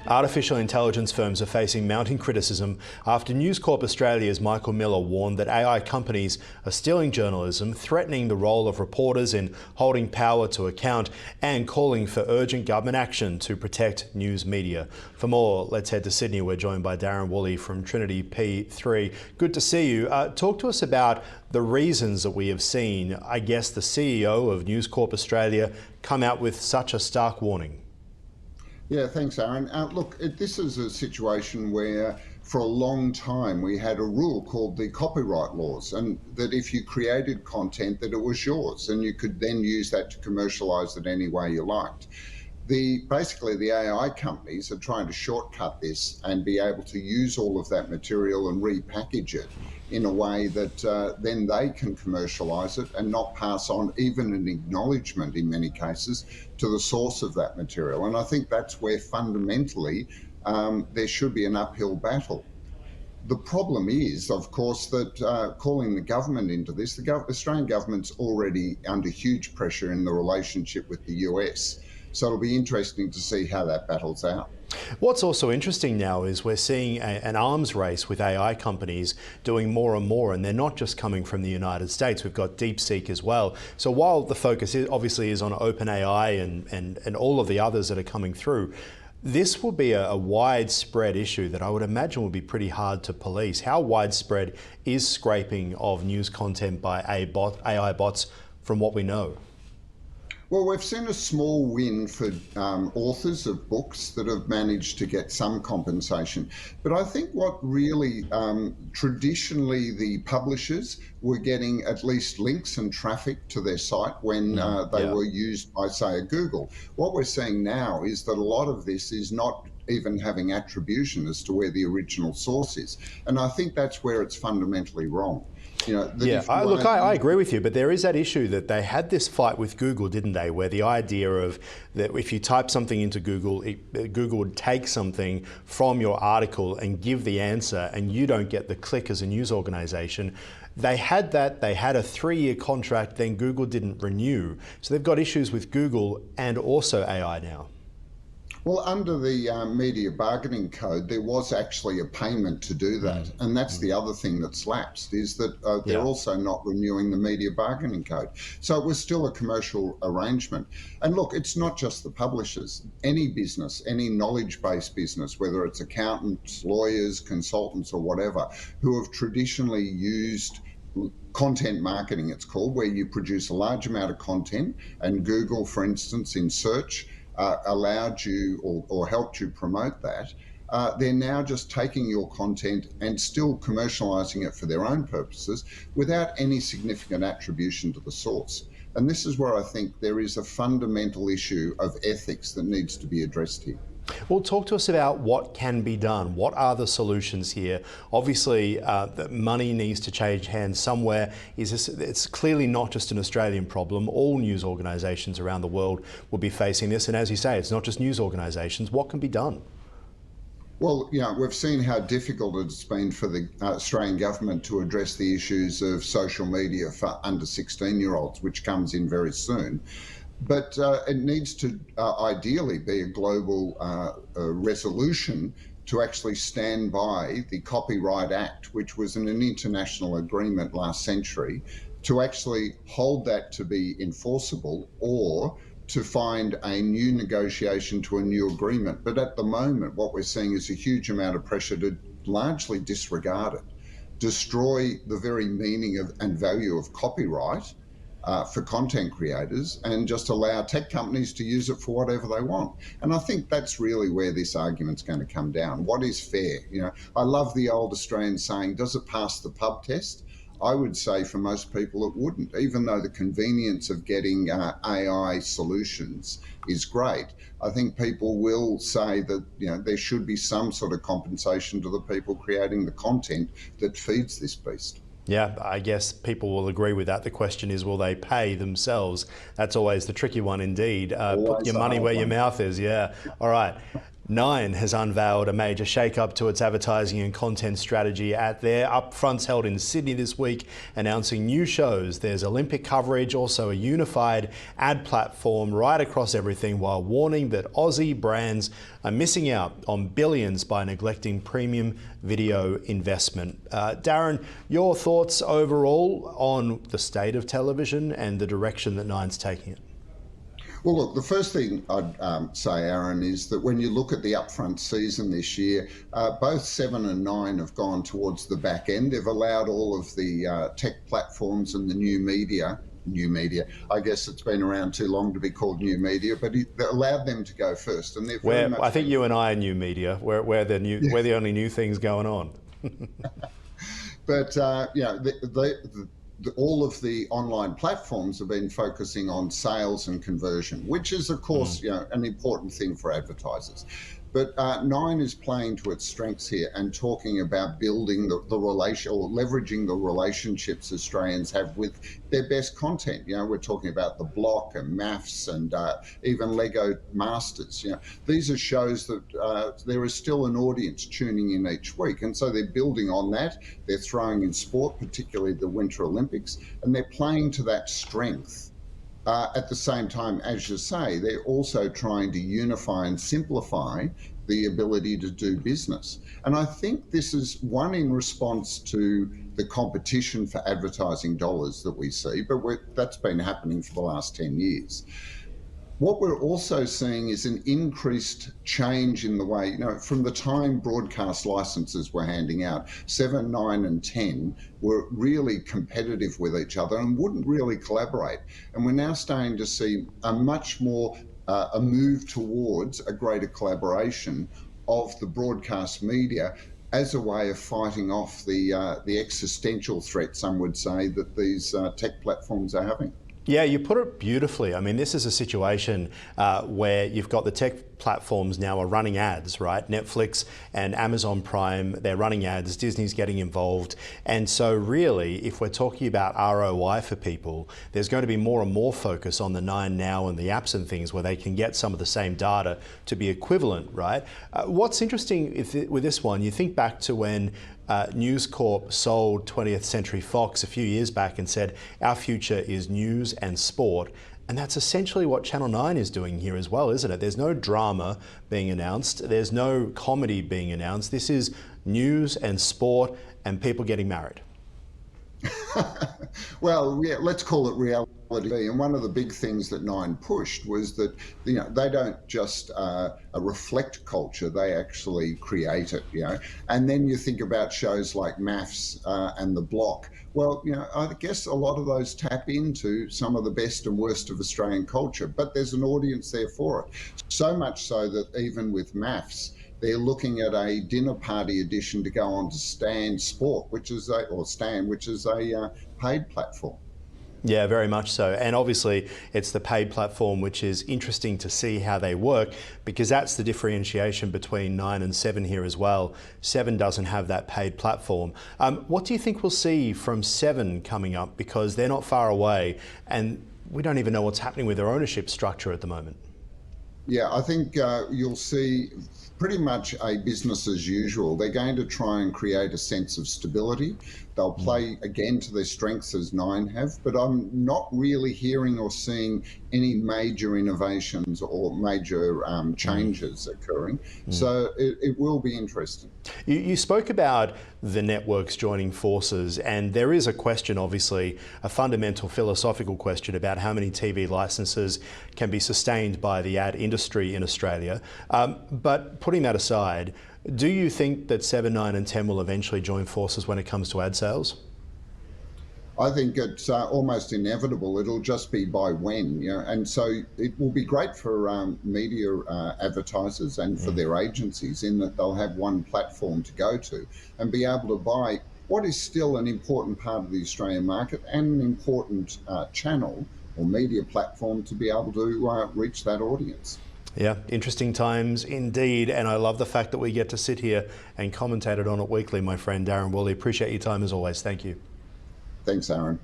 Artificial intelligence firms are facing mounting criticism after News Corp Australia's Michael Miller warned that AI companies are stealing journalism, threatening the role of reporters in holding power to account, and calling for urgent government action to protect news media. For more, let's head to Sydney. We're joined by Darren Woolley from Trinity P3. Good to see you. Talk to us about the reasons that we have seen, I guess, the CEO of News Corp Australia come out with such a stark warning. Yeah, thanks, Aaron. Look, this is a situation where for a long time we had a rule called the copyright laws, and that if you created content that it was yours and you could then use that to commercialise it any way you liked. Basically the AI companies are trying to shortcut this and be able to use all of that material and repackage it in a way that then they can commercialise it and not pass on even an acknowledgement in many cases to the source of that material. And I think that's where fundamentally there should be an uphill battle. The problem is, of course, that calling the government into this, the Australian government's already under huge pressure in the relationship with the US. So it'll be interesting to see how that battles out. What's also interesting now is we're seeing an arms race with AI companies doing more and more, and they're not just coming from the United States. We've got DeepSeek as well. So while the focus obviously is on OpenAI and all of the others that are coming through, this will be a widespread issue that I would imagine will be pretty hard to police. How widespread is scraping of news content by AI bots from what we know? Well, we've seen a small win for authors of books that have managed to get some compensation. But I think what really, traditionally the publishers were getting at least links and traffic to their site when they were used by, say, a Google. What we're seeing now is that a lot of this is not even having attribution as to where the original source is. And I think that's where it's fundamentally wrong. You know, look, I agree with you, but there is that issue that they had this fight with Google, didn't they, where the idea of that if you type something into Google, Google would take something from your article and give the answer, and you don't get the click as a news organization. They had that, they had a 3-year contract, then Google didn't renew. So they've got issues with Google and also AI now. Well, under the media bargaining code, there was actually a payment to do that. And that's the other thing that's lapsed, is that they're also not renewing the media bargaining code. So it was still a commercial arrangement. And look, it's not just the publishers. Any business, any knowledge-based business, whether it's accountants, lawyers, consultants, or whatever, who have traditionally used content marketing, it's called, where you produce a large amount of content, and Google, for instance, in search, allowed you or helped you promote that, they're now just taking your content and still commercializing it for their own purposes without any significant attribution to the source. And this is where I think there is a fundamental issue of ethics that needs to be addressed here. Well, talk to us about what can be done. What are the solutions here? Obviously, the money needs to change hands somewhere. It's clearly not just an Australian problem. All news organisations around the world will be facing this. And as you say, it's not just news organisations. What can be done? Well, we've seen how difficult it's been for the Australian government to address the issues of social media for under 16-year-olds, which comes in very soon. But it needs to ideally be a global resolution to actually stand by the Copyright Act, which was an international agreement last century, to actually hold that to be enforceable or to find a new negotiation to a new agreement. But at the moment, what we're seeing is a huge amount of pressure to largely disregard it, destroy the very meaning of and value of copyright for content creators, and just allow tech companies to use it for whatever they want. And I think that's really where this argument's going to come down. What is fair? I love the old Australian saying, does it pass the pub test? I would say for most people it wouldn't, even though the convenience of getting AI solutions is great. I think people will say that there should be some sort of compensation to the people creating the content that feeds this beast. Yeah, I guess people will agree with that. The question is, will they pay themselves? That's always the tricky one indeed. Put your money where your mouth is, yeah. All right. Nine has unveiled a major shake-up to its advertising and content strategy at their Upfronts held in Sydney this week, announcing new shows. There's Olympic coverage, also a unified ad platform right across everything, while warning that Aussie brands are missing out on billions by neglecting premium video investment. Darren, your thoughts overall on the state of television and the direction that Nine's taking it? Well, look, the first thing I'd say, Ahron, is that when you look at the upfront season this year, both 7 and 9 have gone towards the back end. They've allowed all of the tech platforms and the new media, I guess it's been around too long to be called new media, but it allowed them to go first. And they're very much, I think you and I are new media. We're the only new things going on. But, all of the online platforms have been focusing on sales and conversion, which is, of course, an important thing for advertisers. But Nine is playing to its strengths here and talking about building the relation, or leveraging the relationships Australians have with their best content. We're talking about The Block and MAFS and even Lego Masters. These are shows that there is still an audience tuning in each week. And so they're building on that. They're throwing in sport, particularly the Winter Olympics, and they're playing to that strength. At the same time, as you say, they're also trying to unify and simplify the ability to do business. And I think this is one in response to the competition for advertising dollars that we see, but that's been happening for the last 10 years. What we're also seeing is an increased change in the way, from the time broadcast licenses were handing out, 7, 9 and 10 were really competitive with each other and wouldn't really collaborate. And we're now starting to see a much more, a move towards a greater collaboration of the broadcast media as a way of fighting off the existential threat, some would say, that these tech platforms are having. Yeah, you put it beautifully. I mean, this is a situation where you've got the tech platforms now are running ads, right? Netflix and Amazon Prime, they're running ads, Disney's getting involved. And so really, if we're talking about ROI for people, there's going to be more and more focus on the Nine Now and the apps and things where they can get some of the same data to be equivalent, right? What's interesting with this one, you think back to when News Corp sold 20th Century Fox a few years back and said, our future is news and sport. And that's essentially what Channel 9 is doing here as well, isn't it? There's no drama being announced. There's no comedy being announced. This is news and sport and people getting married. Well, yeah, let's call it reality. And one of the big things that Nine pushed was that they don't just reflect culture; they actually create it. And then you think about shows like MAFS and The Block. Well, I guess a lot of those tap into some of the best and worst of Australian culture, but there's an audience there for it. So much so that even with MAFS, they're looking at a dinner party edition to go on to Stan Sport, which is a paid platform. Yeah, very much so. And obviously it's the paid platform, which is interesting to see how they work, because that's the differentiation between 9 and 7 here as well. 7 doesn't have that paid platform. What do you think we'll see from 7 coming up? Because they're not far away and we don't even know what's happening with their ownership structure at the moment. Yeah, I think you'll see pretty much a business as usual. They're going to try and create a sense of stability. They'll play again to their strengths as Nine have, but I'm not really hearing or seeing any major innovations or major changes occurring. So it will be interesting. You spoke about the networks joining forces, and there is a question, obviously, a fundamental philosophical question about how many TV licenses can be sustained by the ad industry in Australia. But putting that aside, do you think that 7, 9 and 10 will eventually join forces when it comes to ad sales? I think it's almost inevitable. It'll just be by when, and so it will be great for media advertisers and for their agencies, in that they'll have one platform to go to and be able to buy what is still an important part of the Australian market and an important channel or media platform to be able to reach that audience. Yeah, interesting times indeed, and I love the fact that we get to sit here and commentate on it weekly, my friend Darren Woolley. Appreciate your time as always. Thank you. Thanks, Ahron.